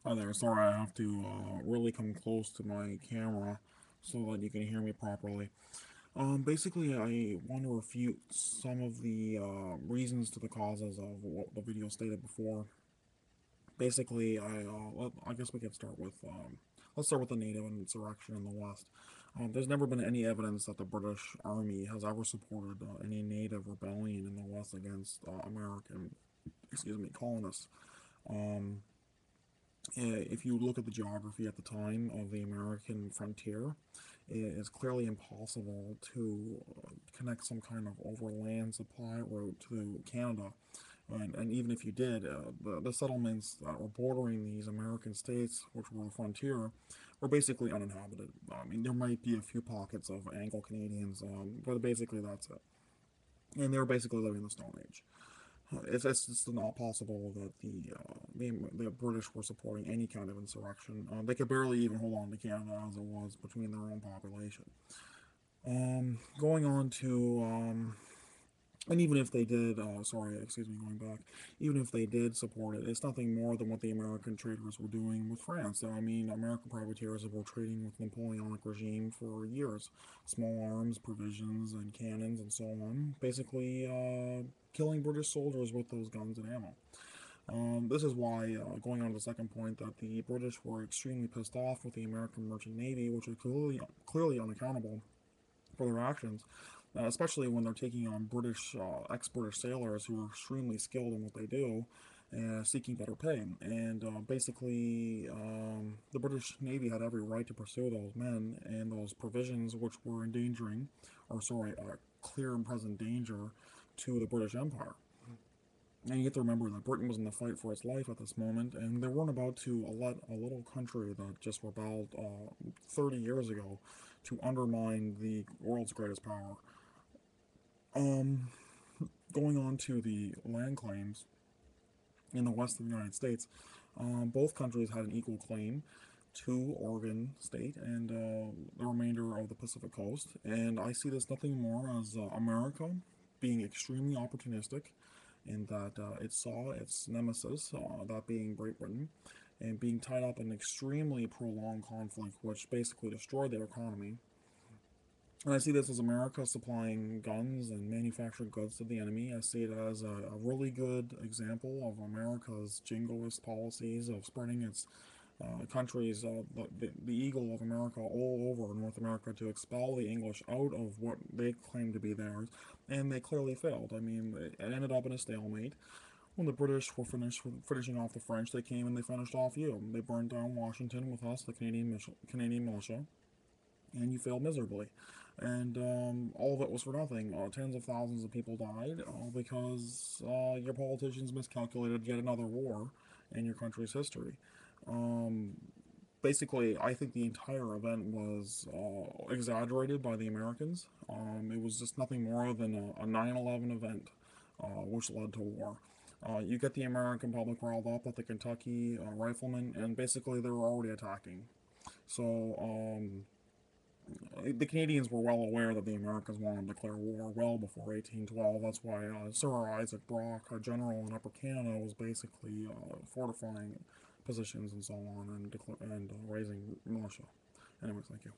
Hi there, sorry I have to really come close to my camera so that you can hear me properly. Basically, I want to refute some of the reasons to the causes of what the video stated before. Basically, I guess we could start with, let's start with the native insurrection in the West. There's never been any evidence that the British Army has ever supported any native rebellion in the West against American, excuse me, colonists. Um, if you look at the geography at the time of the American frontier, it is clearly impossible to connect some kind of overland supply route to Canada. And even if you did, the settlements that were bordering these American states, which were the frontier, were basically uninhabited. I mean, there might be a few pockets of Anglo Canadians, but basically that's it. And they were basically living in the Stone Age. It's just not possible that the British were supporting any kind of insurrection. They could barely even hold on to Canada as it was between their own population. Going on to and even if they did, sorry, excuse me, going back, even if they did support it, it's nothing more than what the American traders were doing with France. I mean, American privateers were trading with Napoleonic regime for years. Small arms, provisions, and cannons, and so on. Basically, killing British soldiers with those guns and ammo. This is why, going on to the second point, that the British were extremely pissed off with the American merchant navy, which is clearly unaccountable for their actions, especially when they're taking on ex-British sailors who are extremely skilled in what they do, seeking better pay. And basically, the British Navy had every right to pursue those men and those provisions which were endangering, or sorry, clear and present danger to the British Empire. And you have to remember that Britain was in the fight for its life at this moment, and they weren't about to let a little country that just rebelled 30 years ago to undermine the world's greatest power. Um, Going on to the land claims in the west of the United States, both countries had an equal claim to Oregon State and the remainder of the Pacific Coast. And I see this nothing more as America being extremely opportunistic in that it saw its nemesis, that being Great Britain, and being tied up in extremely prolonged conflict, which basically destroyed their economy. And I see this as America supplying guns and manufactured goods to the enemy. I see it as a really good example of America's jingoist policies of spreading its countries, the eagle of America, all over North America to expel the English out of what they claim to be theirs, and they clearly failed. I mean, it ended up in a stalemate. When the British were finishing off the French, they came and they finished off you. They burned down Washington with us, the Canadian militia, and you failed miserably. And all of it was for nothing. Tens of thousands of people died because your politicians miscalculated yet another war in your country's history. Um, Basically, I think the entire event was exaggerated by the Americans. It was just nothing more than a 9/11 event, which led to war. You get the American public riled up at the Kentucky riflemen, and basically they were already attacking. So the Canadians were well aware that the Americans wanted to declare war well before 1812. That's why Sir Isaac Brock, a general in Upper Canada, was basically fortifying positions and so on and raising militia. Anyways, thank you.